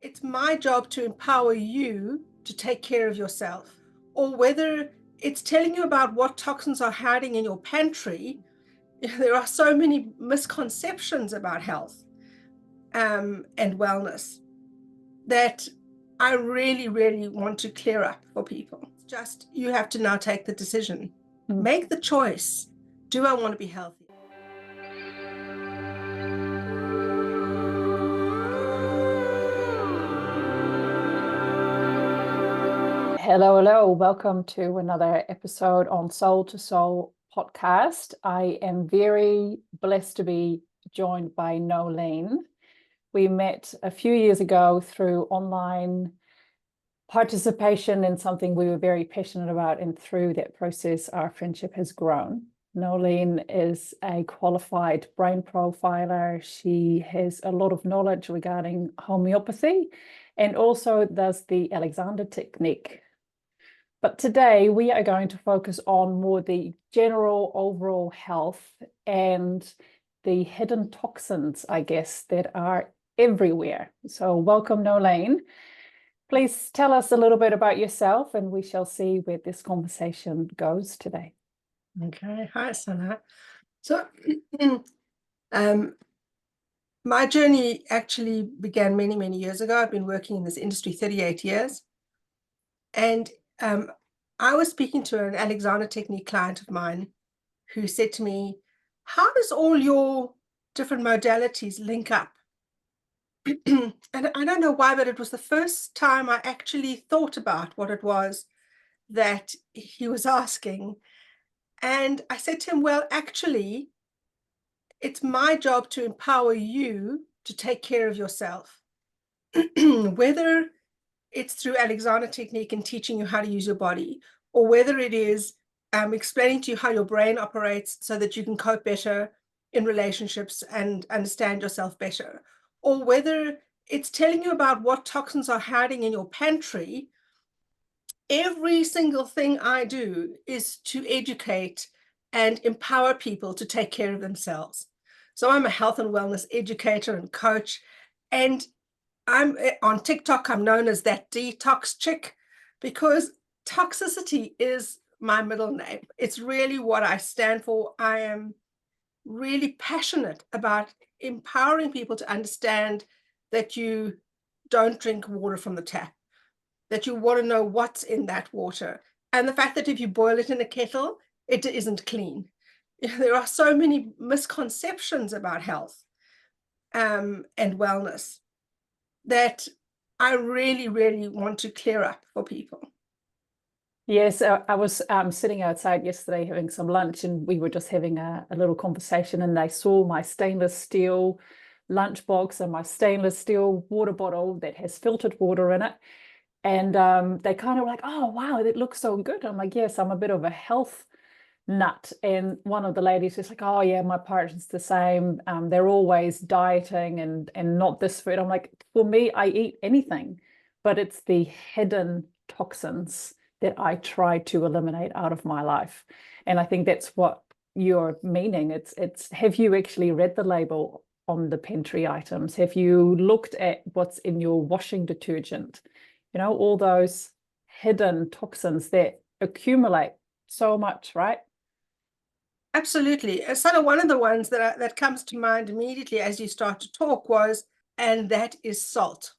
it's my job to empower you to take care of yourself, or whether it's telling you about what toxins are hiding in your pantry. There are so many misconceptions about health and wellness that I really, really want to clear up for people. It's just, you have to now take the decision, make the choice. Do I want to be healthy? Hello. Welcome to another episode on Soul2Soul podcast. I am very blessed to be joined by Noeline. We met a few years ago through online participation in something we were very passionate about, and through that process, our friendship has grown. Noeline is a qualified brain profiler. She has a lot of knowledge regarding homeopathy and also does the Alexander technique. But today we are going to focus on more the general overall health and the hidden toxins, I guess, that are everywhere. So welcome, Noeline. Please tell us a little bit about yourself and we shall see where this conversation goes today. Okay, hi, Sana. So my journey actually began many, many years ago. I've been working in this industry 38 years. And I was speaking to an Alexander Technique client of mine who said to me, how does all your different modalities link up? And I don't know why, but it was the first time I actually thought about what it was that he was asking. And I said to him, well, actually, it's my job to empower you to take care of yourself. Whether it's through Alexander Technique and teaching you how to use your body, or whether it is explaining to you how your brain operates so that you can cope better in relationships and understand yourself better, or whether it's telling you about what toxins are hiding in your pantry. Every single thing I do is to educate and empower people to take care of themselves. So I'm a health and wellness educator and coach, and I'm on TikTok. I'm known as that Detox chick because toxicity is my middle name. It's really what I stand for. I am really passionate about empowering people to understand that you don't drink water from the tap, that you want to know what's in that water, and the fact that if you boil it in a kettle, it isn't clean. There are so many misconceptions about health and wellness that I really, really want to clear up for people. Yes, I was sitting outside yesterday having some lunch, and we were just having a little conversation, and they saw my stainless steel lunchbox and my stainless steel water bottle that has filtered water in it. And they kind of like, oh, wow, that looks so good. I'm like, yes, I'm a bit of a health nut. And one of the ladies was like, oh, yeah, my partner's the same. They're always dieting and not this food. I'm like, for me, I eat anything, but it's the hidden toxins that I try to eliminate out of my life. And I think that's what you're meaning. It's have you actually read the label on the pantry items? Have you looked at what's in your washing detergent? You know, all those hidden toxins that accumulate so much, right? Absolutely. Sort of one of the ones that comes to mind immediately as you start to talk was, and that is salt.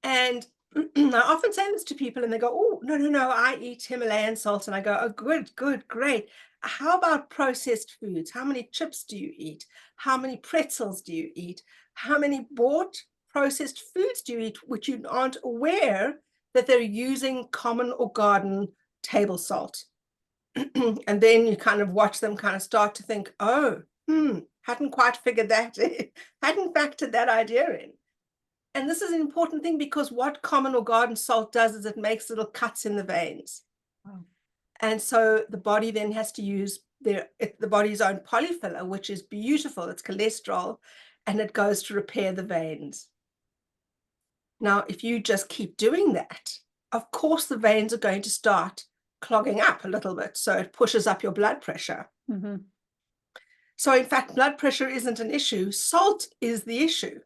And I often say this to people and they go, oh, no, I eat Himalayan salt. And I go, oh, good, great. How about processed foods? How many chips do you eat? How many pretzels do you eat? How many bought processed foods do you eat, which you aren't aware that they're using common or garden table salt? And then you kind of watch them kind of start to think, oh, hadn't quite figured that, hadn't factored that idea in. And this is an important thing because what common or garden salt does is it makes little cuts in the veins. Wow. And so the body then has to use the body's own polyfiller, which is beautiful. It's cholesterol, and it goes to repair the veins. Now, if you just keep doing that, of course, the veins are going to start clogging up a little bit. So it pushes up your blood pressure. Mm-hmm. So in fact, blood pressure isn't an issue. Salt is the issue.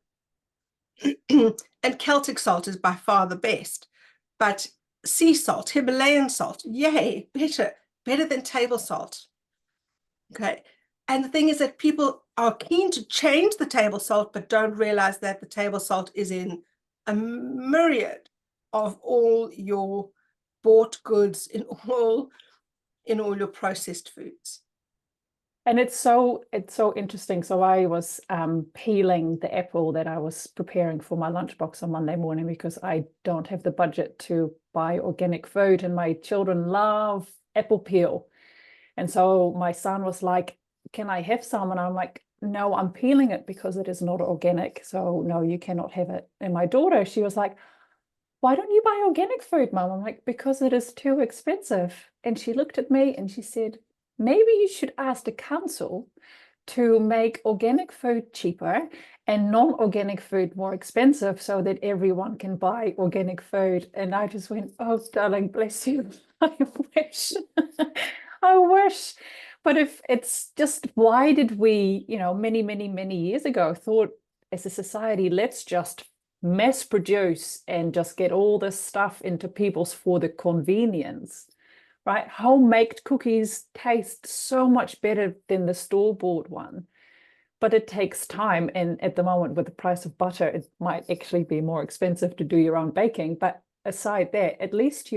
And Celtic salt is by far the best. But sea salt, Himalayan salt, yay, better than table salt. Okay. And the thing is that people are keen to change the table salt, but don't realize that the table salt is in a myriad of all your bought goods, in all your processed foods. And it's so interesting. So I was peeling the apple that I was preparing for my lunchbox on Monday morning, because I don't have the budget to buy organic food, and my children love apple peel. And so my son was like, "Can I have some?" And I'm like, "No, I'm peeling it because it is not organic. So no, you cannot have it." And my daughter, she was like, "Why don't you buy organic food, Mum?" I'm like, "Because it is too expensive." And she looked at me and she said, "Maybe you should ask the council to make organic food cheaper and non-organic food more expensive, so that everyone can buy organic food." And I just went, "Oh, darling, bless you." I wish. I wish. But if it's just, why did we, many, many, many years ago thought as a society, let's just mass produce and just get all this stuff into people's for the convenience, right? Homemade cookies taste so much better than the store-bought one, but it takes time. And at the moment, with the price of butter, it might actually be more expensive to do your own baking. But aside that, at least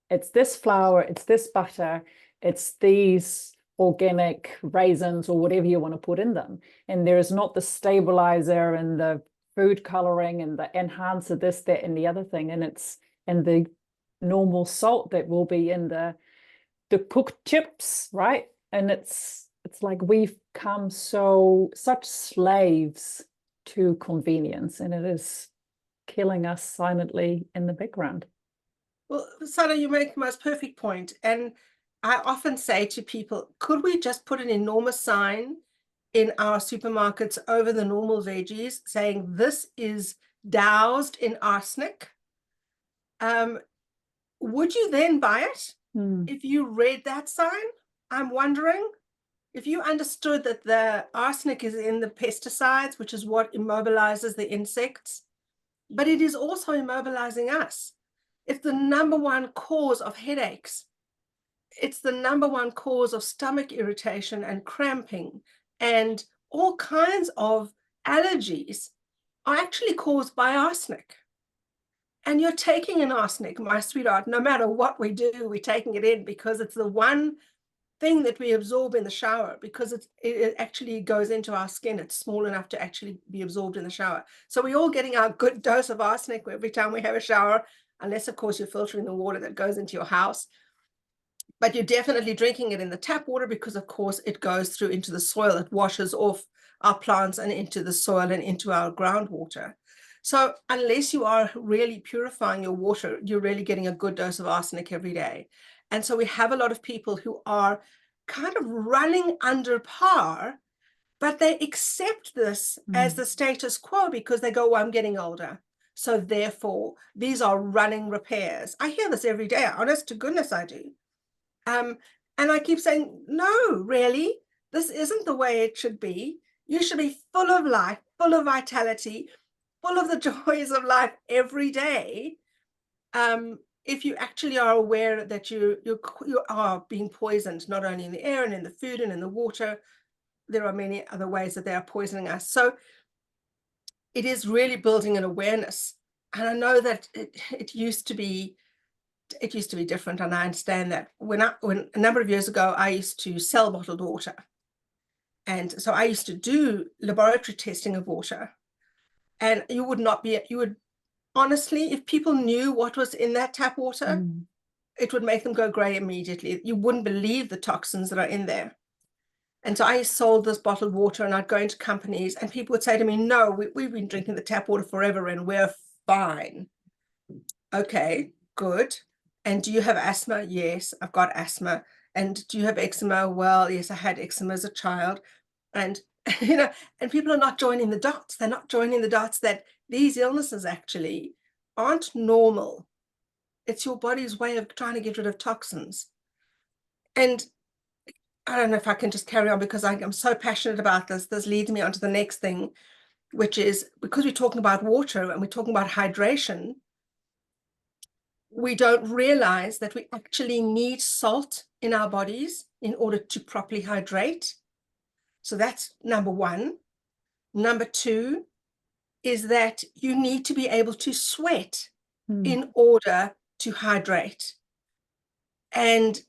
it's this flour, it's this butter, it's these organic raisins or whatever you want to put in them. And there is not the stabilizer and the food coloring and the enhancer, this, that, and the other thing. And the normal salt that will be in the cooked chips, right? And it's like we've become such slaves to convenience, and it is killing us silently in the background. Well, Sana, you make the most perfect point. And I often say to people, could we just put an enormous sign in our supermarkets over the normal veggies saying this is doused in arsenic? Would you then buy it? If you read that sign? I'm wondering if you understood that the arsenic is in the pesticides, which is what immobilizes the insects, but it is also immobilizing us. It's the number one cause of headaches. It's the number one cause of stomach irritation and cramping, and all kinds of allergies are actually caused by arsenic. And you're taking an arsenic, my sweetheart, no matter what we do, we're taking it in, because it's the one thing that we absorb in the shower, because it actually goes into our skin. It's small enough to actually be absorbed in the shower. So we're all getting our good dose of arsenic every time we have a shower, unless, of course, you're filtering the water that goes into your house. But you're definitely drinking it in the tap water, because, of course, it goes through into the soil. It washes off our plants and into the soil and into our groundwater. So unless you are really purifying your water, you're really getting a good dose of arsenic every day. And so we have a lot of people who are kind of running under par, but they accept this as the status quo, because they go, well, I'm getting older, so therefore these are running repairs. I hear this every day. Honest to goodness, I do. And I keep saying, no, really, this isn't the way it should be. You should be full of life, full of vitality, full of the joys of life every day. If you actually are aware that you are being poisoned, not only in the air and in the food and in the water, there are many other ways that they are poisoning us. So it is really building an awareness. And I know that it used to be different, and I understand that. When a number of years ago, I used to sell bottled water, and so I used to do laboratory testing of water. And you would honestly, if people knew what was in that tap water, it would make them go gray immediately. You wouldn't believe the toxins that are in there. And so I sold this bottled water, and I'd go into companies, and people would say to me, no, we've been drinking the tap water forever and we're fine. Okay, good. And do you have asthma? Yes, I've got asthma. And do you have eczema? Well, yes, I had eczema as a child. And, and people are not joining the dots. They're not joining the dots that these illnesses actually aren't normal. It's your body's way of trying to get rid of toxins. And I don't know if I can just carry on, because I'm so passionate about this. This leads me on to the next thing. which is because we're talking about water and we're talking about hydration, we don't realize that we actually need salt in our bodies in order to properly hydrate. So that's number one. Number two is that you need to be able to sweat in order to hydrate. And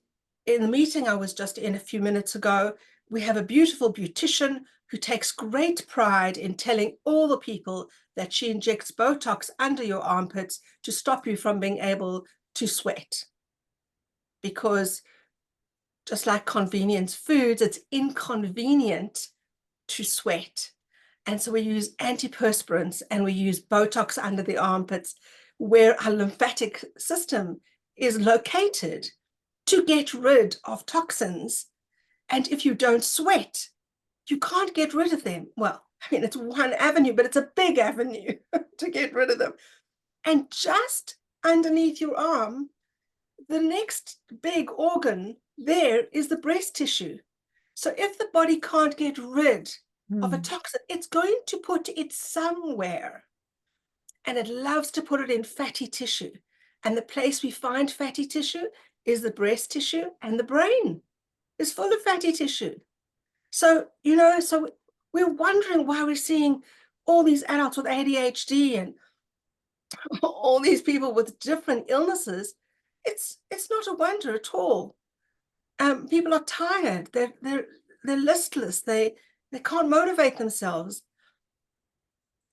in the meeting I was just in a few minutes ago, we have a beautiful beautician who takes great pride in telling all the people that she injects Botox under your armpits to stop you from being able to sweat. Because just like convenience foods, it's inconvenient to sweat. And so we use antiperspirants and we use Botox under the armpits where our lymphatic system is located to get rid of toxins. And if you don't sweat, you can't get rid of them. Well, I mean, it's one avenue, but it's a big avenue to get rid of them. And just underneath your arm, the next big organ there is the breast tissue. So if the body can't get rid of a toxin, it's going to put it somewhere. And it loves to put it in fatty tissue. And the place we find fatty tissue is the breast tissue, and the brain is full of fatty tissue. So, so we're wondering why we're seeing all these adults with ADHD and all these people with different illnesses. It's not a wonder at all. People are tired. They're listless. They can't motivate themselves.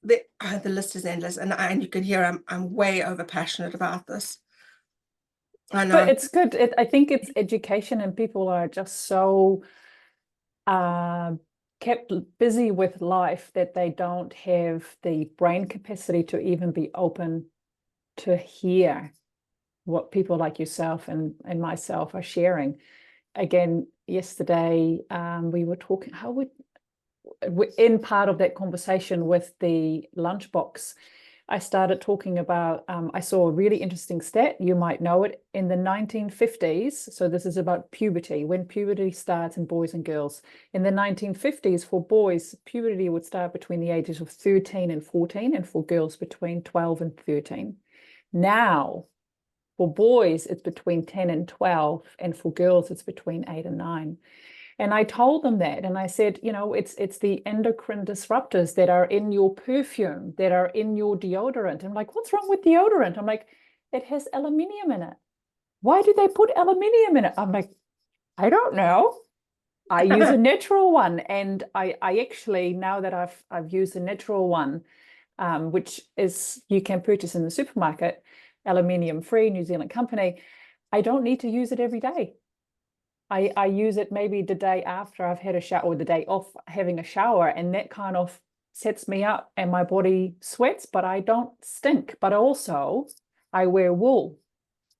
The list is endless, and you can hear I'm way over passionate about this. I know. But it's good. I think it's education, and people are just so kept busy with life that they don't have the brain capacity to even be open to hear what people like yourself and myself are sharing. Again, yesterday we were talking in part of that conversation with the lunchbox, I started talking about, I saw a really interesting stat, you might know it, in the 1950s, so this is about puberty, when puberty starts in boys and girls. In the 1950s, for boys, puberty would start between the ages of 13 and 14, and for girls between 12 and 13. Now, for boys, it's between 10 and 12, and for girls, it's between 8 and 9. And I told them that, and I said, it's the endocrine disruptors that are in your perfume, that are in your deodorant. I'm like, what's wrong with deodorant? I'm like, it has aluminium in it. Why do they put aluminium in it? I'm like, I don't know. I use a natural one, and I actually, now that I've used a natural one, which is you can purchase in the supermarket, aluminium-free, New Zealand company, I don't need to use it every day. I use it maybe the day after I've had a shower, or the day off having a shower, and that kind of sets me up, and my body sweats, but I don't stink. But also, I wear wool,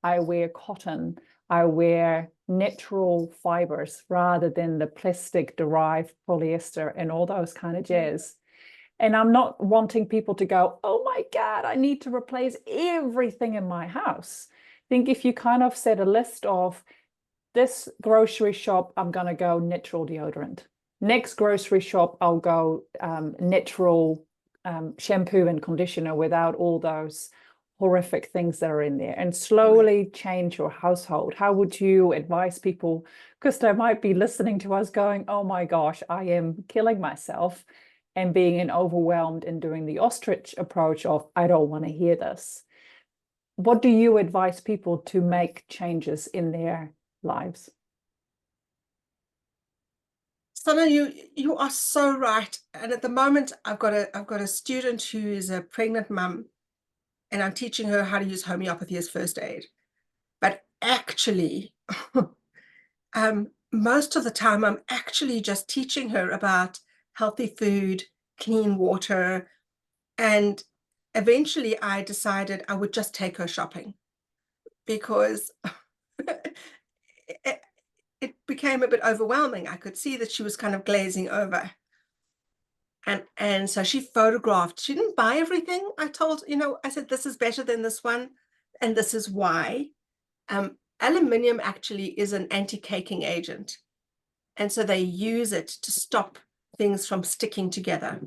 I wear cotton, I wear natural fibers rather than the plastic derived polyester and all those kind of jazz. And I'm not wanting people to go, oh my God, I need to replace everything in my house. I think if you kind of set a list of, this grocery shop, I'm going to go natural deodorant. Next grocery shop, I'll go natural shampoo and conditioner without all those horrific things that are in there, and slowly change your household. How would you advise people? Because they might be listening to us going, oh my gosh, I am killing myself, and being overwhelmed and doing the ostrich approach of, I don't want to hear this. What do you advise people to make changes in their lives? Sana, you are so right. And at the moment, I've got a student who is a pregnant mum, and I'm teaching her how to use homeopathy as first aid. But actually, most of the time, I'm actually just teaching her about healthy food, clean water, and eventually I decided I would just take her shopping, because it became a bit overwhelming. I could see that she was kind of glazing over. And so she photographed. She didn't buy everything. I said, this is better than this one, and this is why. Aluminium actually is an anti-caking agent. And so they use it to stop things from sticking together.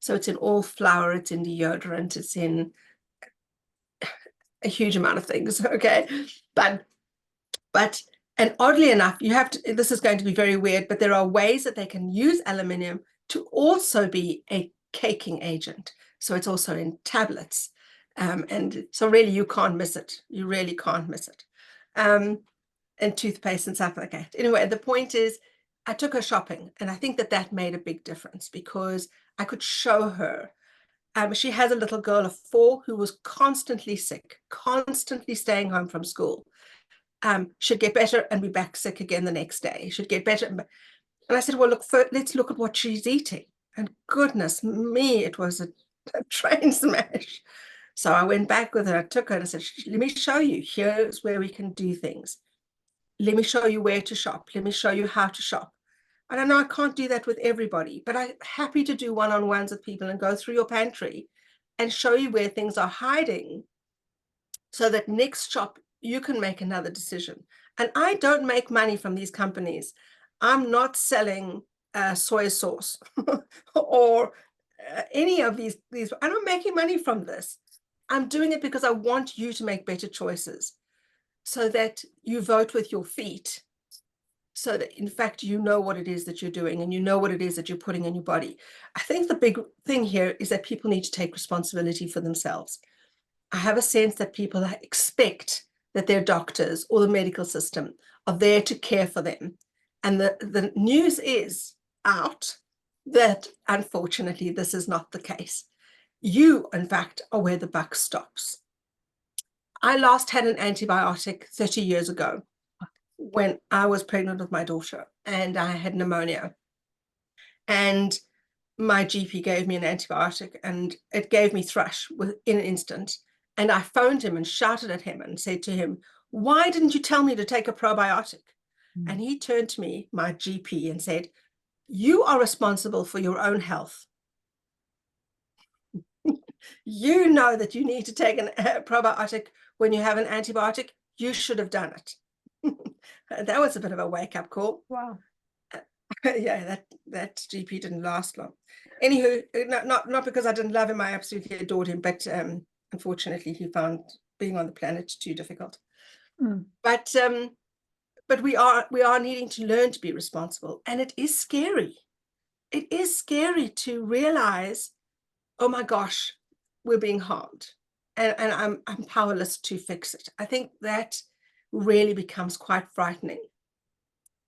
So it's in all flour, it's in deodorant, it's in a huge amount of things. Okay. But and oddly enough, you have to, this is going to be very weird, but there are ways that they can use aluminium to also be a caking agent. So it's also in tablets. And so really you can't miss it. You really can't miss it. And toothpaste and stuff like that. Anyway, the point is, I took her shopping, and I think that that made a big difference because I could show her. She has a little girl of 4 who was constantly sick, constantly staying home from school. Should get better and be back sick again the next day. Should get better. And I said, well, look, let's look at what she's eating. And goodness me, it was a train smash. So I went back with her, I took her and I said, let me show you. Here's where we can do things. Let me show you where to shop. Let me show you how to shop. And I know I can't do that with everybody, but I'm happy to do one-on-ones with people and go through your pantry and show you where things are hiding so that next shop you can make another decision. And I don't make money from these companies. I'm not selling soy sauce or any of these. I'm not making money from this. I'm doing it because I want you to make better choices so that you vote with your feet, so that in fact you know what it is that you're doing and you know what it is that you're putting in your body. I think the big thing here is that people need to take responsibility for themselves. I have a sense that people expect that their doctors or the medical system are there to care for them. And the news is out that unfortunately this is not the case. You, in fact, are where the buck stops. I last had an antibiotic 30 years ago when I was pregnant with my daughter and I had pneumonia. And my GP gave me an antibiotic and it gave me thrush in an instant. And I phoned him and shouted at him and said to him, why didn't you tell me to take a probiotic? And he turned to me, my GP, and said, you are responsible for your own health. You know that you need to take a probiotic when you have an antibiotic. You should have done it. That was a bit of a wake-up call. Wow. Yeah, that GP didn't last long. Anywho, not because I didn't love him, I absolutely adored him, but unfortunately he found being on the planet too difficult. But we are needing to learn to be responsible, and it is scary. It is scary to realize, oh my gosh, we're being harmed, and I'm powerless to fix it. I think that really becomes quite frightening.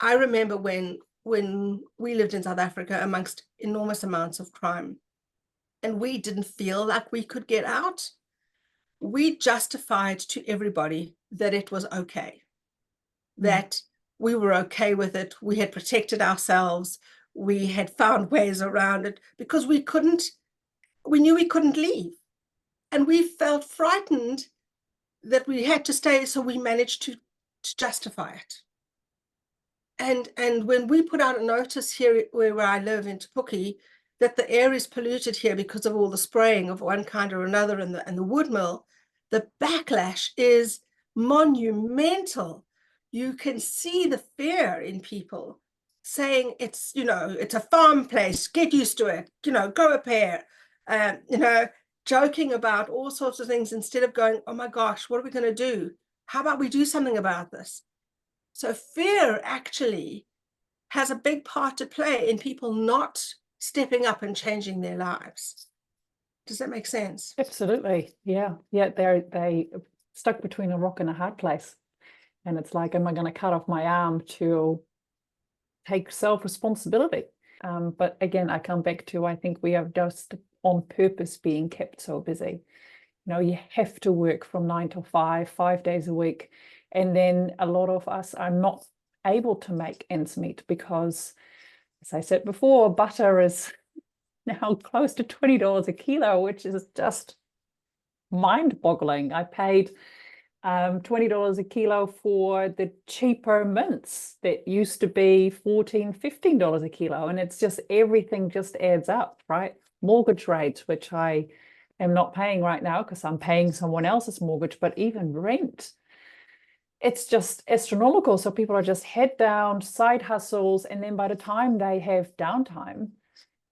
I remember when we lived in South Africa amongst enormous amounts of crime, and we didn't feel like we could get out. We justified to everybody that it was okay, that we were okay with it. We had protected ourselves. We had found ways around it because we knew we couldn't leave. And we felt frightened that we had to stay, so we managed to justify it. And when we put out a notice here where I live in Tapuki that the air is polluted here because of all the spraying of one kind or another and the wood mill, the backlash is monumental. You can see the fear in people saying it's a farm place, get used to it, grow a pear, joking about all sorts of things instead of going, oh my gosh, what are we going to do? How about we do something about this? So fear actually has a big part to play in people not stepping up and changing their lives. Does that make sense? Absolutely. Yeah. They stuck between a rock and a hard place. And it's like, am I going to cut off my arm to take self-responsibility? But again, I come back to, I think we are just on purpose being kept so busy. You have to work from 9 to 5 days a week. And then a lot of us are not able to make ends meet because, as I said before, butter is now close to $20 a kilo, which is just mind-boggling. I paid $20 a kilo for the cheaper mints that used to be $14, $15 a kilo. And it's just, everything just adds up, right? Mortgage rates, which I am not paying right now because I'm paying someone else's mortgage, but even rent, it's just astronomical. So people are just head down, side hustles, and then by the time they have downtime,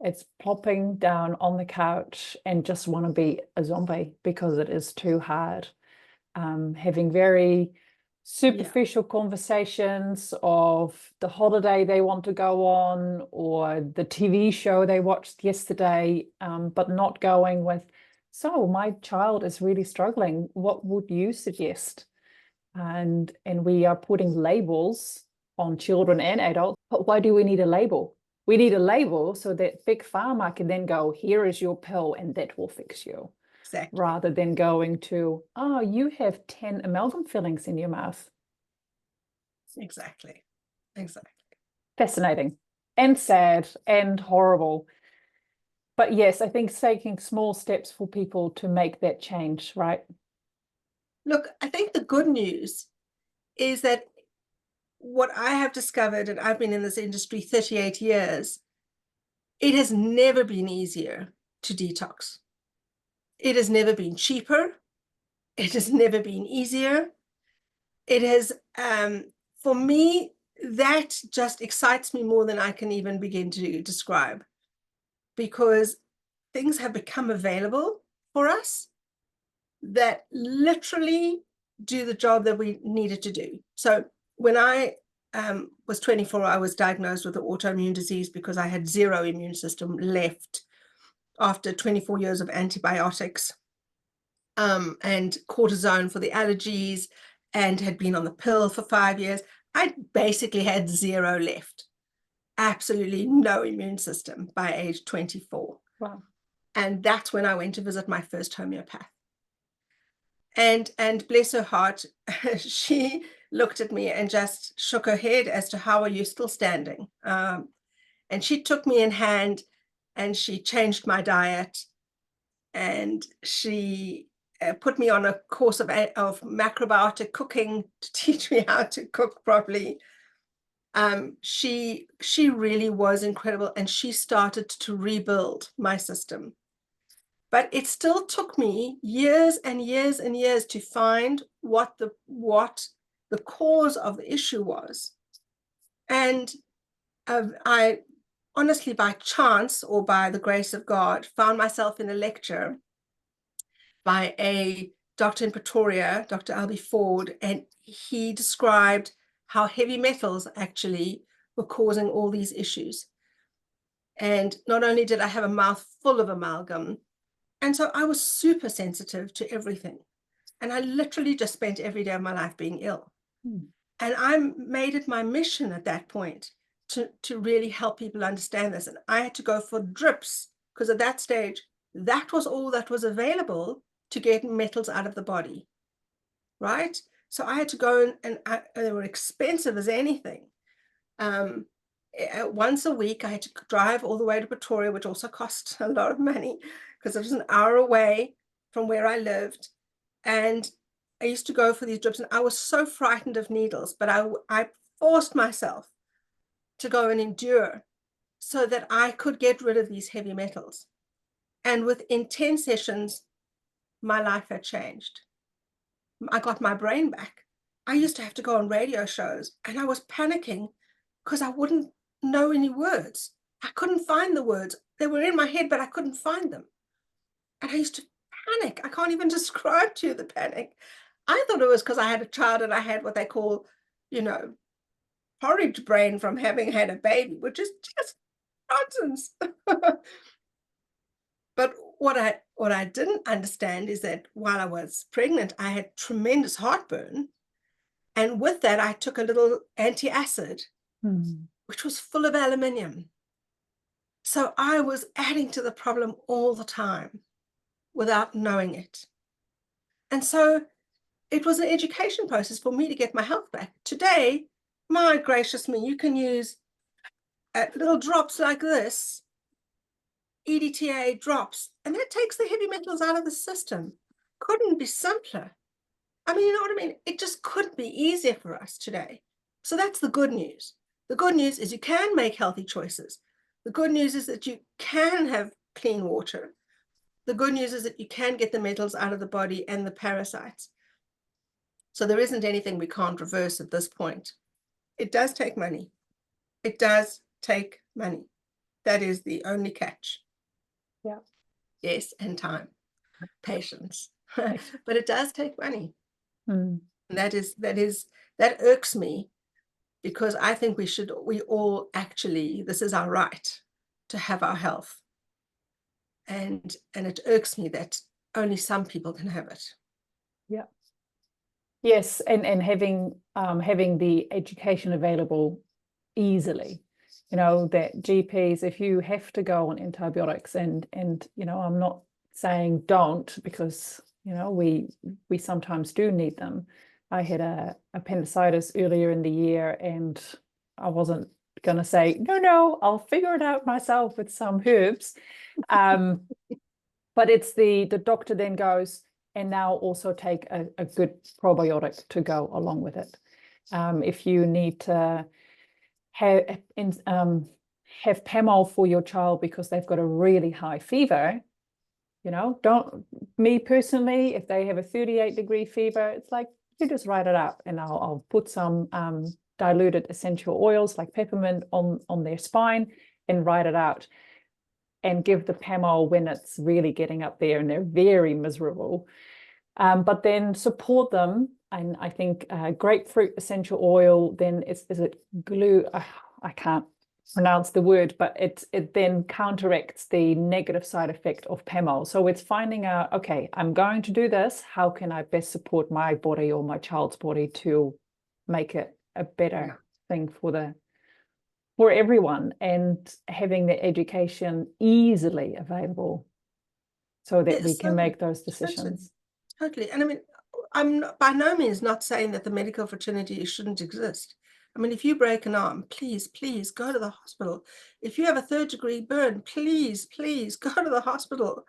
It's plopping down on the couch and just want to be a zombie because it is too hard. Having very superficial conversations of the holiday they want to go on or the TV show they watched yesterday, but not going with, so my child is really struggling. What would you suggest? And we are putting labels on children and adults. But why do we need a label? We need a label so that Big Pharma can then go, here is your pill and that will fix you. Exactly. Rather than going to, oh, you have 10 amalgam fillings in your mouth. Exactly. Exactly. Fascinating and sad and horrible. But yes, I think taking small steps for people to make that change, right? Look, I think the good news is that what I have discovered, and I've been in this industry 38 years, it has never been easier to detox. It has never been cheaper. It has never been easier. It has, for me, that just excites me more than I can even begin to describe, because things have become available for us that literally do the job that we needed to do. So when I was 24, I was diagnosed with an autoimmune disease because I had zero immune system left after 24 years of antibiotics and cortisone for the allergies, and had been on the pill for 5 years. I basically had zero left, absolutely no immune system by age 24. Wow. And that's when I went to visit my first homeopath. And bless her heart, she looked at me and just shook her head as to, how are you still standing? And she took me in hand and she changed my diet, and she put me on a course of macrobiotic cooking to teach me how to cook properly. She really was incredible, and she started to rebuild my system. But it still took me years and years and years to find what the cause of the issue was. And I honestly, by chance or by the grace of God, found myself in a lecture by a doctor in Pretoria, Dr. Albie Ford, and he described how heavy metals actually were causing all these issues. And not only did I have a mouth full of amalgam, and so I was super sensitive to everything. And I literally just spent every day of my life being ill. And I made it my mission at that point to really help people understand this. And I had to go for drips, because at that stage, that was all that was available to get metals out of the body, right? So I had to go and they were expensive as anything. Once a week, I had to drive all the way to Pretoria, which also cost a lot of money because it was an hour away from where I lived. And I used to go for these drips, and I was so frightened of needles, but I forced myself to go and endure so that I could get rid of these heavy metals. And within 10 sessions, my life had changed. I got my brain back. I used to have to go on radio shows, and I was panicking because I wouldn't know any words. I couldn't find the words. They were in my head, but I couldn't find them. And I used to panic. I can't even describe to you the panic. I thought it was because I had a child and I had what they call, porridge brain from having had a baby, which is just nonsense. But what I didn't understand is that while I was pregnant, I had tremendous heartburn. And with that, I took a little antacid, which was full of aluminium. So I was adding to the problem all the time without knowing it. And so it was an education process for me to get my health back. Today, my gracious me, you can use little drops like this, EDTA drops, and that takes the heavy metals out of the system. Couldn't be simpler. I mean, you know what I mean? It just couldn't be easier for us today. So that's the good news. The good news is you can make healthy choices. The good news is that you can have clean water. The good news is that you can get the metals out of the body and the parasites. So there isn't anything we can't reverse at this point. It does take money. It does take money. That is the only catch. Yeah. Yes, and time, patience. But it does take money. Mm. And that irks me, because I think we all actually, this is our right to have our health. And it irks me that only some people can have it. Yeah. Yes, and having the education available easily. You know, that GPs, if you have to go on antibiotics, and you know, I'm not saying don't, because you know, we sometimes do need them. I had a appendicitis earlier in the year, and I wasn't going to say no, I'll figure it out myself with some herbs. But it's the doctor then goes, and now also take a good probiotic to go along with it. If you need to have Pamol for your child because they've got a really high fever, you know, me personally, if they have a 38-degree fever, it's like, you just write it up, and I'll put some diluted essential oils like peppermint on their spine and write it out, and give the Pamol when it's really getting up there and they're very miserable. But then support them. And I think grapefruit essential oil, then is it glue? I can't pronounce the word, but it then counteracts the negative side effect of Pamol. So it's finding out, okay, I'm going to do this. How can I best support my body or my child's body to make it a better thing for everyone, and having the education easily available so that we can make those decisions. Totally. And I mean, I'm by no means not saying that the medical fraternity shouldn't exist. I mean, if you break an arm, please go to the hospital. If you have a 3rd-degree burn, please go to the hospital.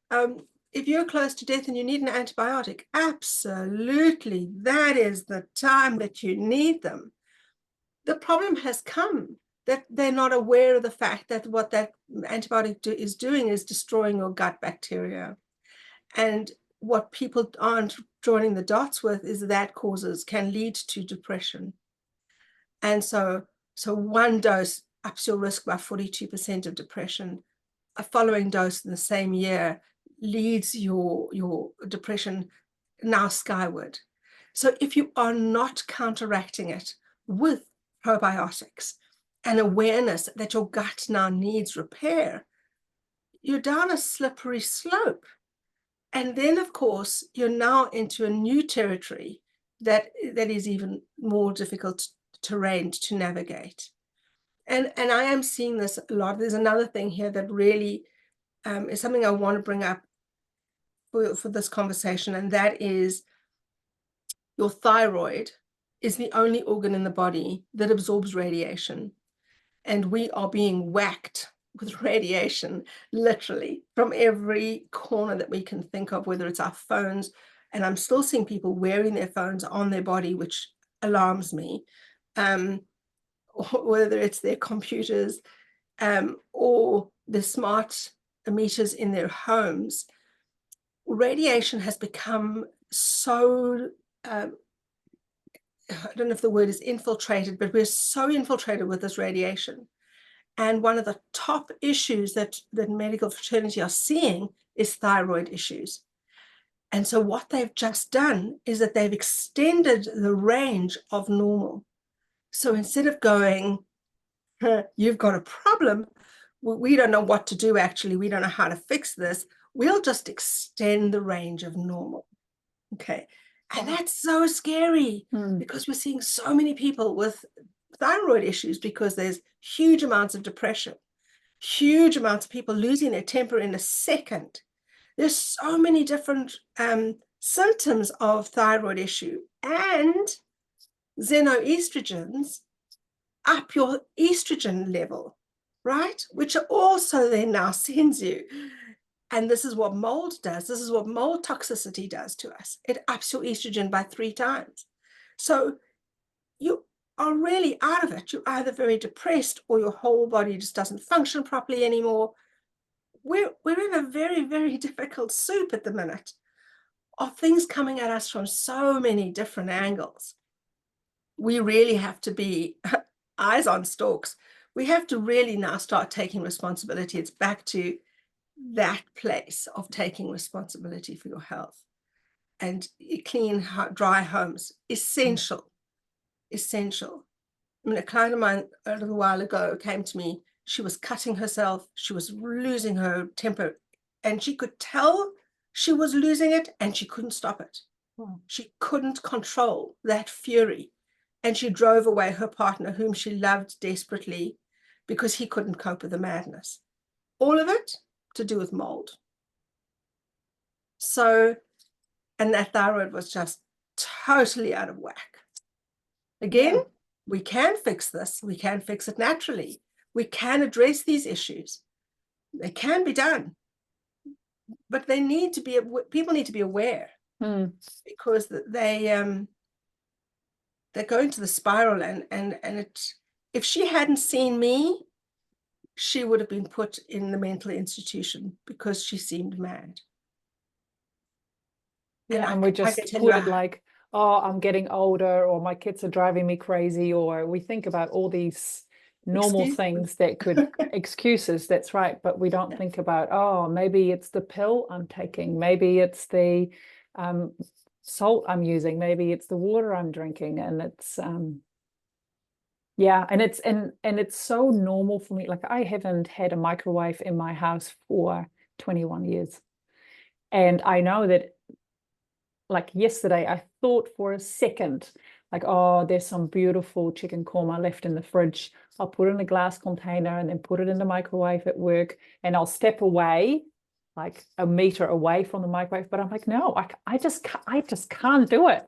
If you're close to death and you need an antibiotic, absolutely, that is the time that you need them. The problem has come that they're not aware of the fact that what that antibiotic is doing is destroying your gut bacteria. And what people aren't joining the dots with is that can lead to depression. And so one dose ups your risk by 42% of depression. A following dose in the same year leads your depression now skyward. So if you are not counteracting it with probiotics and awareness that your gut now needs repair, you're down a slippery slope. And then, of course, you're now into a new territory that is even more difficult terrain to navigate. And I am seeing this a lot. There's another thing here that really is something I want to bring up for this conversation, and that is your thyroid is the only organ in the body that absorbs radiation. And we are being whacked with radiation, literally, from every corner that we can think of, whether it's our phones. And I'm still seeing people wearing their phones on their body, which alarms me, whether it's their computers or the smart meters in their homes. Radiation has become so, I don't know if the word is infiltrated, but we're so infiltrated with this radiation. And one of the top issues that the medical fraternity are seeing is thyroid issues. And so what they've just done is that they've extended the range of normal. So instead of going, you've got a problem, we don't know what to do, actually, we don't know how to fix this, we'll just extend the range of normal. Okay. And that's so scary because we're seeing so many people with thyroid issues because there's huge amounts of depression, huge amounts of people losing their temper in a second. There's so many different symptoms of thyroid issue, and xenoestrogens up your estrogen level, right? Which also then now sends you. And this is what mold does. This is what mold toxicity does to us. It ups your estrogen by 3 times. So you are really out of it. You're either very depressed or your whole body just doesn't function properly anymore. We're in a very, very difficult soup at the minute of things coming at us from so many different angles. We really have to be eyes on stalks. we have to really now start taking responsibility. It's back to that place of taking responsibility for your health. And clean, dry homes, essential. Essential. I mean, a client of mine a little while ago came to me. She was cutting herself. She was losing her temper. And she could tell she was losing it, and she couldn't stop it. Wow. She couldn't control that fury. And she drove away her partner, whom she loved desperately, because he couldn't cope with the madness. All of it to do with mold. So, and that thyroid was just totally out of whack. Again, Yeah. we can fix this. We can fix it naturally. We can address these issues. They can be done. But they need to be, people need to be aware, because they go into the spiral, and it, if she hadn't seen me, she would have been put in the mental institution because she seemed mad. Yeah, and we just put it like, oh, I'm getting older, or my kids are driving me crazy, or we think about all these normal things that could excuses. That's right. But we don't think about, oh, maybe it's the pill I'm taking. Maybe it's the salt I'm using. Maybe it's the water I'm drinking. And it's, yeah, and it's so normal for me. Like, I haven't had a microwave in my house for 21 years. And I know that, like yesterday, I thought for a second, like, oh, there's some beautiful chicken korma left in the fridge. I'll put it in a glass container and then put it in the microwave at work, and I'll step away, like a meter away from the microwave. But I'm like, no, I just can't do it.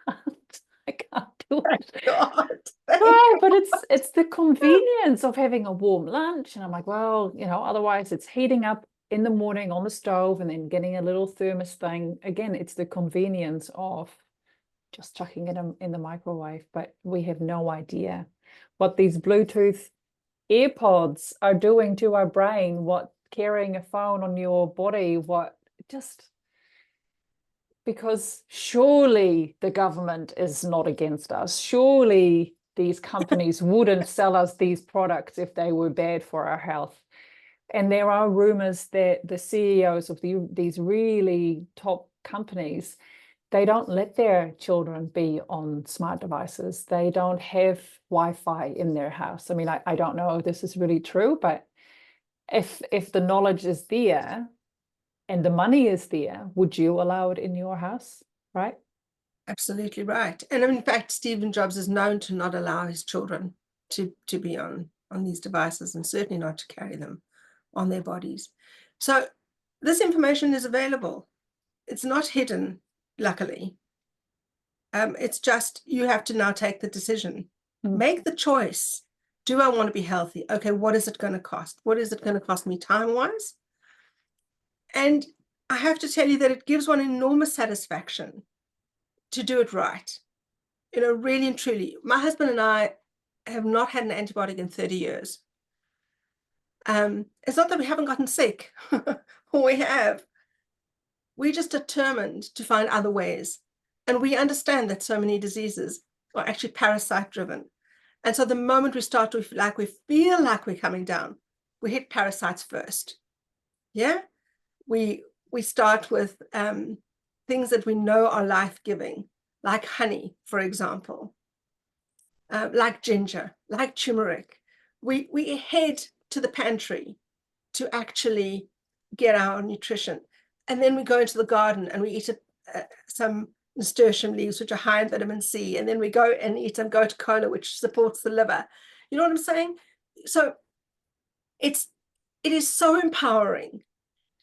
I can't do it. God, Oh, but it's the convenience of having a warm lunch. And I'm like, well, otherwise it's heating up in the morning on the stove and then getting a little thermos thing. Again, it's the convenience of just chucking it in the microwave. But we have no idea what these Bluetooth AirPods are doing to our brain, what carrying a phone on your body, what just... Because surely the government is not against us. Surely these companies wouldn't sell us these products if they were bad for our health. And there are rumors that the CEOs of these really top companies, they don't let their children be on smart devices. They don't have Wi-Fi in their house. I mean, I don't know if this is really true, but if the knowledge is there and the money is there, would you allow it in your house, right? Absolutely right. And in fact, Stephen Jobs is known to not allow his children to be on these devices, and certainly not to carry them on their bodies. So this information is available. It's not hidden, luckily. It's just, you have to now take the decision. Make the choice. Do I want to be healthy? Okay, what is it going to cost? What is it going to cost me time-wise? And I have to tell you that it gives one enormous satisfaction to do it right. Really and truly. My husband and I have not had an antibiotic in 30 years. It's not that we haven't gotten sick. We have. We're just determined to find other ways. And we understand that so many diseases are actually parasite-driven. And so the moment we start to feel like we're coming down, we hit parasites first. Yeah? We start with things that we know are life-giving, like honey, for example, like ginger, like turmeric. We head to the pantry to actually get our nutrition. And then we go into the garden and we eat some nasturtium leaves, which are high in vitamin C. And then we go and eat some goat cola, which supports the liver. You know what I'm saying? So it is so empowering,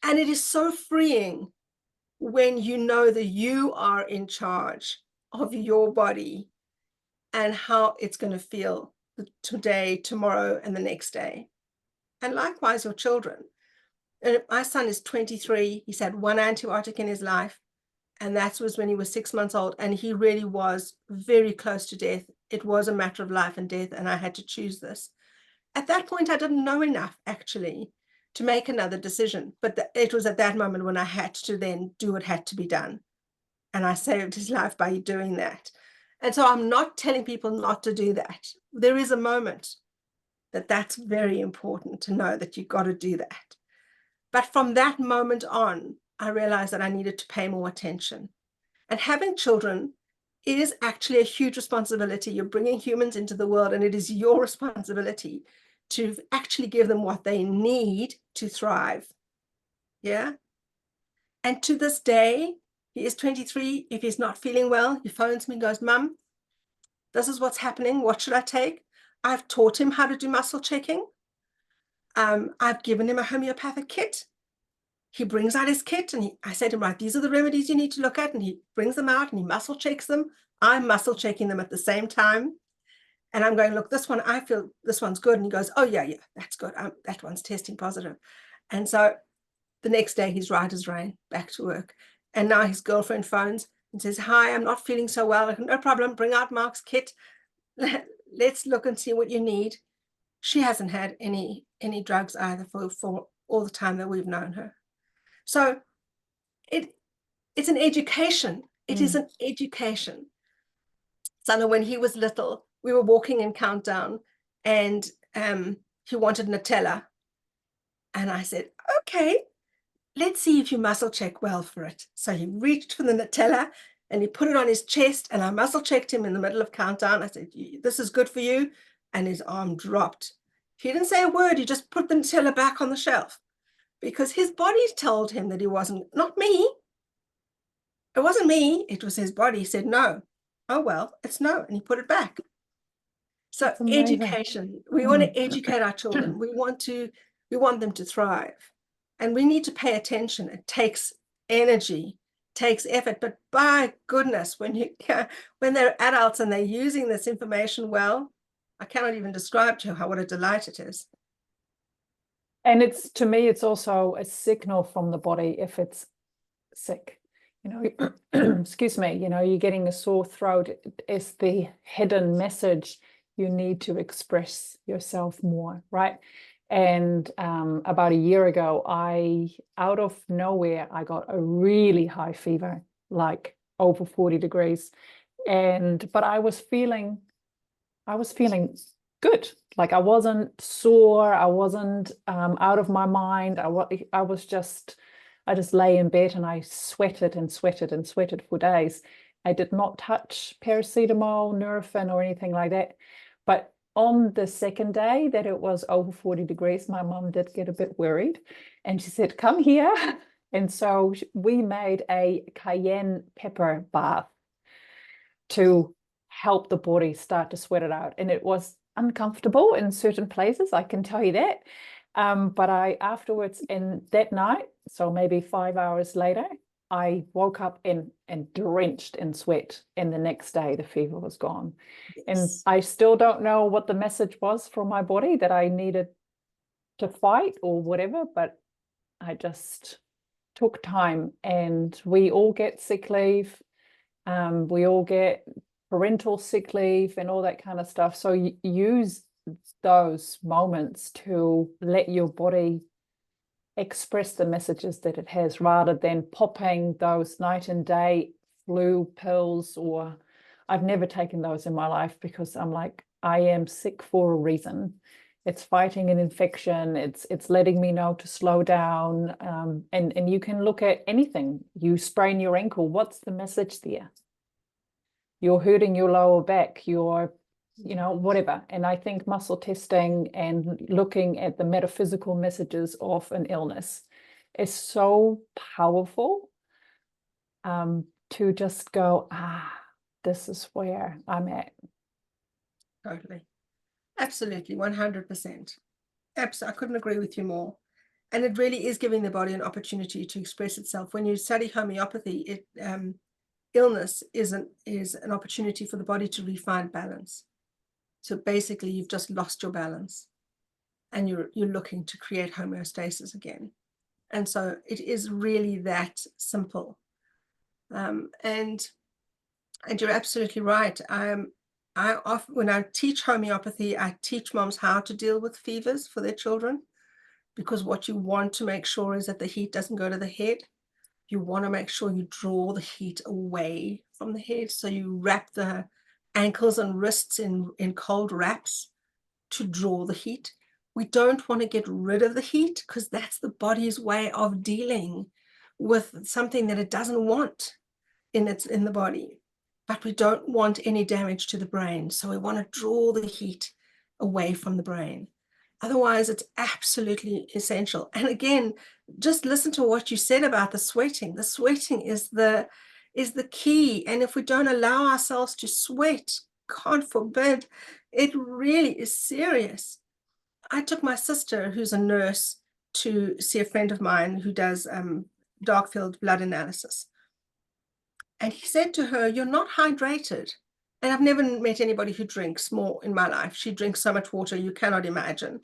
and it is so freeing when you know that you are in charge of your body and how it's going to feel today, tomorrow, and the next day. And likewise, your children. And my son is 23. He's had one antibiotic in his life, and that was when he was 6 months old, and he really was very close to death. It was a matter of life and death, and I had to choose this. At that point, I didn't know enough, actually, to make another decision. But it was at that moment when I had to then do what had to be done. And I saved his life by doing that. And so I'm not telling people not to do that. There is a moment that's very important to know that you've got to do that. But from that moment on, I realized that I needed to pay more attention. And having children is actually a huge responsibility. You're bringing humans into the world, and it is your responsibility to actually give them what they need to thrive. Yeah. And to this day, he is 23. If he's not feeling well, he phones me and goes, Mum, this is what's happening. What should I take? I've taught him how to do muscle checking. I've given him a homeopathic kit. He brings out his kit, and I said to him, right, these are the remedies you need to look at. And he brings them out and he muscle checks them. I'm muscle checking them at the same time. And I'm going, look, this one, I feel this one's good. And he goes, oh, yeah, that's good. That one's testing positive. And so the next day he's right as rain, back to work. And now his girlfriend phones and says, hi, I'm not feeling so well. No problem. Bring out Mark's kit. Let's look and see what you need. She hasn't had any drugs either for all the time that we've known her. So it's an education. It is an education. So when he was little, we were walking in Countdown, and he wanted Nutella. And I said, okay, let's see if you muscle check well for it. So he reached for the Nutella and he put it on his chest, and I muscle checked him in the middle of Countdown. I said, this is good for you. And his arm dropped. He didn't say a word. He just put the Nutella back on the shelf, because his body told him that he wasn't, not me. It wasn't me. It was his body. He said, no. Oh, well, it's no. And he put it back. So education, we want to educate our children. We want them to thrive, and we need to pay attention. It takes energy, takes effort, but by goodness, when they're adults and they're using this information well, I cannot even describe to you what a delight it is. And to me, it's also a signal from the body if it's sick. Excuse me, you're getting a sore throat. It's the hidden message. You need to express yourself more, right? And about a year ago, out of nowhere, I got a really high fever, like over 40 degrees. But I was feeling good. Like I wasn't sore. I wasn't out of my mind. I just lay in bed and I sweated and sweated and sweated for days. I did not touch paracetamol, Nurofen, or anything like that. But on the second day that it was over 40 degrees, my mum did get a bit worried, and she said, come here. And so we made a cayenne pepper bath to help the body start to sweat it out. And it was uncomfortable in certain places, I can tell you that. But afterwards, in that night, so maybe 5 hours later, I woke up and drenched in sweat. And the next day, the fever was gone. Yes. And I still don't know what the message was from my body that I needed to fight or whatever, but I just took time. And we all get sick leave. We all get parental sick leave and all that kind of stuff. So use those moments to let your body express the messages that it has, rather than popping those night and day flu pills. Or I've never taken those in my life, because I'm like, I am sick for a reason. It's fighting an infection. It's letting me know to slow down. And you can look at anything. You sprain your ankle. What's the message there? You're hurting your lower back. You're whatever. And I think muscle testing and looking at the metaphysical messages of an illness is so powerful, to just go, this is where I'm at. Totally. Absolutely. 100%. I couldn't agree with you more. And it really is giving the body an opportunity to express itself. When you study homeopathy, illness is an opportunity for the body to refine balance. So basically, you've just lost your balance, and you're looking to create homeostasis again. And so it is really that simple. And you're absolutely right. When I teach homeopathy, I teach moms how to deal with fevers for their children, because what you want to make sure is that the heat doesn't go to the head. You want to make sure you draw the heat away from the head. So you wrap the ankles and wrists in cold wraps, to draw the heat. We don't want to get rid of the heat because that's the body's way of dealing with something that it doesn't want in the body. But we don't want any damage to the brain. So we want to draw the heat away from the brain. Otherwise, it's absolutely essential. And again, just listen to what you said about the sweating. The sweating is the key. And if we don't allow ourselves to sweat, God forbid, it really is serious. I took my sister, who's a nurse, to see a friend of mine who does dark field blood analysis. And he said to her, "You're not hydrated." And I've never met anybody who drinks more in my life. She drinks so much water, you cannot imagine.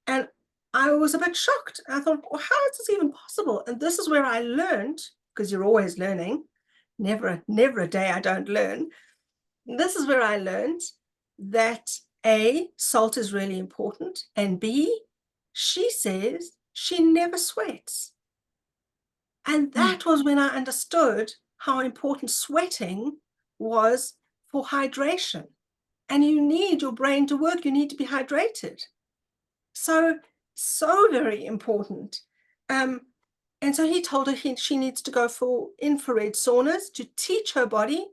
And I was a bit shocked. I thought, well, how is this even possible? And this is where I learned, because you're always learning, never a day I don't learn. This is where I learned that A, salt is really important, and B, she says she never sweats. And that was when I understood how important sweating was for hydration. And you need your brain to work, you need to be hydrated. So very important. And so he told her she needs to go for infrared saunas to teach her body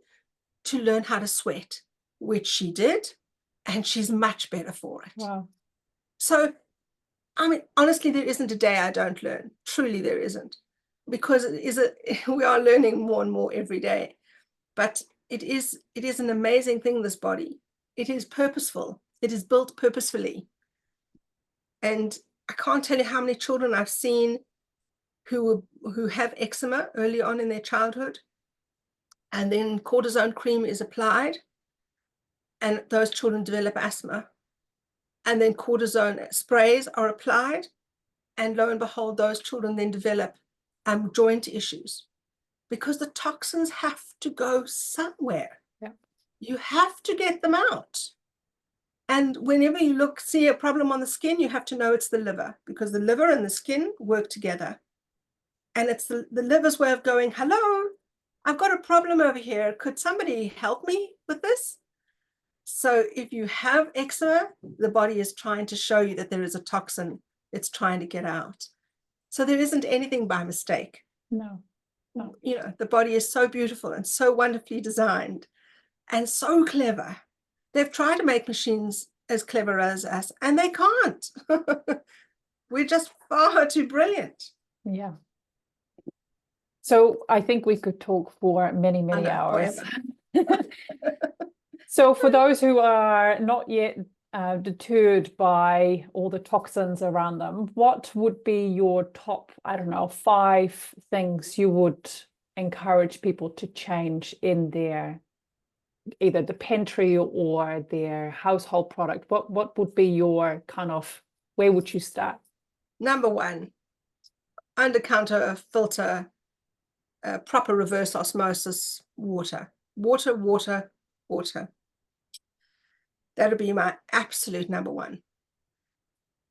to learn how to sweat, which she did, and she's much better for it. Wow. So, I mean, honestly, there isn't a day I don't learn. Truly, there isn't, because we are learning more and more every day. But it is an amazing thing, this body. It is purposeful. It is built purposefully. And I can't tell you how many children I've seen who have eczema early on in their childhood, and then cortisone cream is applied, and those children develop asthma. And then cortisone sprays are applied, and lo and behold, those children then develop joint issues, because the toxins have to go somewhere. Yeah. You have to get them out. And whenever you see a problem on the skin, you have to know it's the liver, because the liver and the skin work together. And it's the liver's way of going, "Hello, I've got a problem over here. Could somebody help me with this?" So if you have eczema, the body is trying to show you that there is a toxin it's trying to get out. So there isn't anything by mistake. No. You know, the body is so beautiful and so wonderfully designed and so clever. They've tried to make machines as clever as us, and they can't. We're just far too brilliant. Yeah. So I think we could talk for many, many hours. So for those who are not yet deterred by all the toxins around them, what would be your top, 5 things you would encourage people to change in their, either the pantry or their household product? What would be your where would you start? Number 1, under-counter filter, proper reverse osmosis water. Water. That would be my absolute number 1.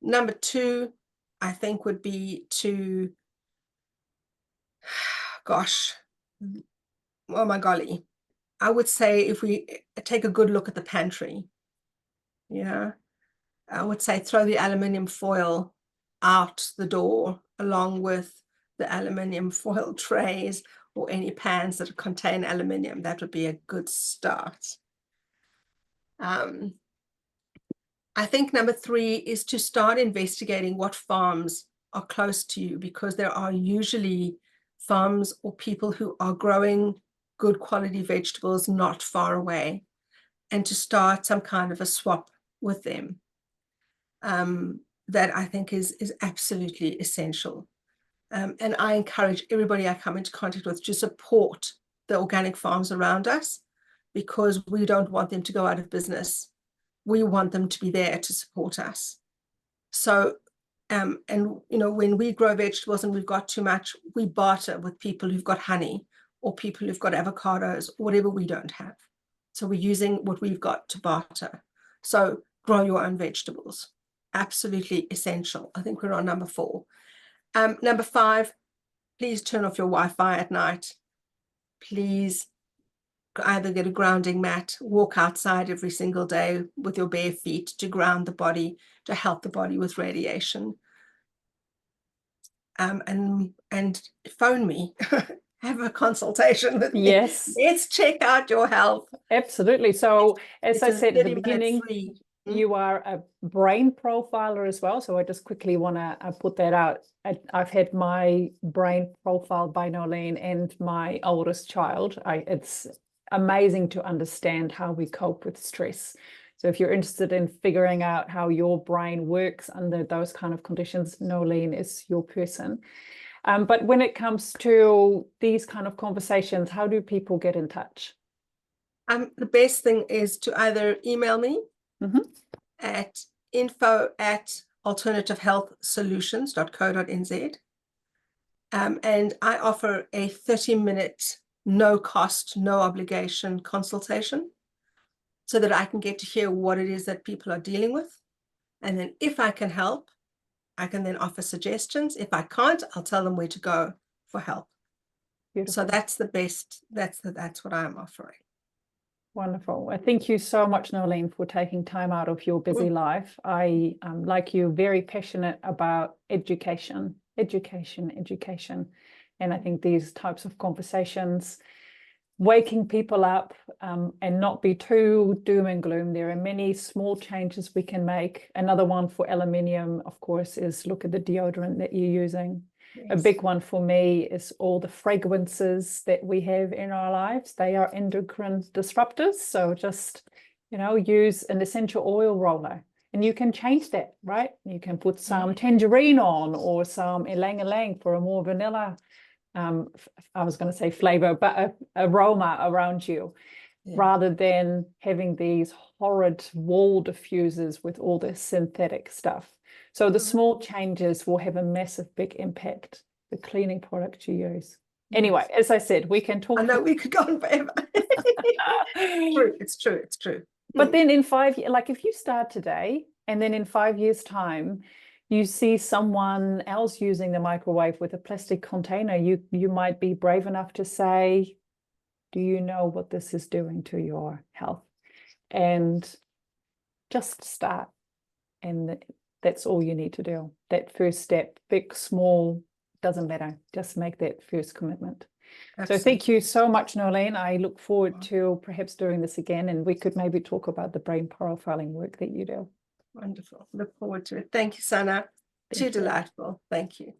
Number 2, I think, would be to, oh my golly, I would say if we take a good look at the pantry, I would say throw the aluminium foil out the door along with the aluminium foil trays or any pans that contain aluminium. That would be a good start. I think number 3 is to start investigating what farms are close to you, because there are usually farms or people who are growing good quality vegetables not far away, and to start some kind of a swap with them. That I think is absolutely essential. And I encourage everybody I come into contact with to support the organic farms around us, because we don't want them to go out of business. We want them to be there to support us. So, and when we grow vegetables and we've got too much, we barter with people who've got honey or people who've got avocados, or whatever we don't have. So we're using what we've got to barter. So grow your own vegetables. Absolutely essential. I think we're on number 4. Number 5, please turn off your Wi-Fi at night. Please either get a grounding mat, walk outside every single day with your bare feet to ground the body, to help the body with radiation. And phone me, have a consultation with me. Yes, Let's check out your health. absolutely. So as I said at the 30-minute beginning, free. you are a brain profiler as well. So I just quickly want to put that out. I've had my brain profiled by Noeline and my oldest child. It's amazing to understand how we cope with stress. So if you're interested in figuring out how your brain works under those kind of conditions, Noeline is your person. But when it comes to these kind of conversations, how do people get in touch? The best thing is to either email me at info@alternativehealthsolutions.co.nz. And I offer a 30-minute, no cost, no obligation consultation so that I can get to hear what it is that people are dealing with. And then if I can help, I can then offer suggestions. If I can't, I'll tell them where to go for help. Beautiful. So that's the best, that's what I'm offering. Wonderful. Well, thank you so much, Noeline, for taking time out of your busy life. I, like you, very passionate about education. And I think these types of conversations, waking people up and not be too doom and gloom. There are many small changes we can make. Another one for aluminium, of course, is look at the deodorant that you're using. Yes. A big one for me is all the fragrances that we have in our lives. They are endocrine disruptors. So just, use an essential oil roller. And you can change that, right? You can put some tangerine on or some ylang-ylang for a more vanilla, I was going to say flavor, but aroma around you, rather than having these horrid wall diffusers with all this synthetic stuff. So the small changes will have a massive, big impact, the cleaning product you use. Anyway, as I said, we can talk. I know we could go on forever. It's true. But then in 5 years, like if you start today and then in 5 years' time, you see someone else using the microwave with a plastic container, you might be brave enough to say, do you know what this is doing to your health? And just start. And that's all you need to do. That first step, big, small, doesn't matter. Just make that first commitment. Absolutely. So thank you so much, Noeline. I look forward to perhaps doing this again, and we could maybe talk about the brain profiling work that you do. Wonderful. Look forward to it. Thank you, Sana. Too delightful. Thank you.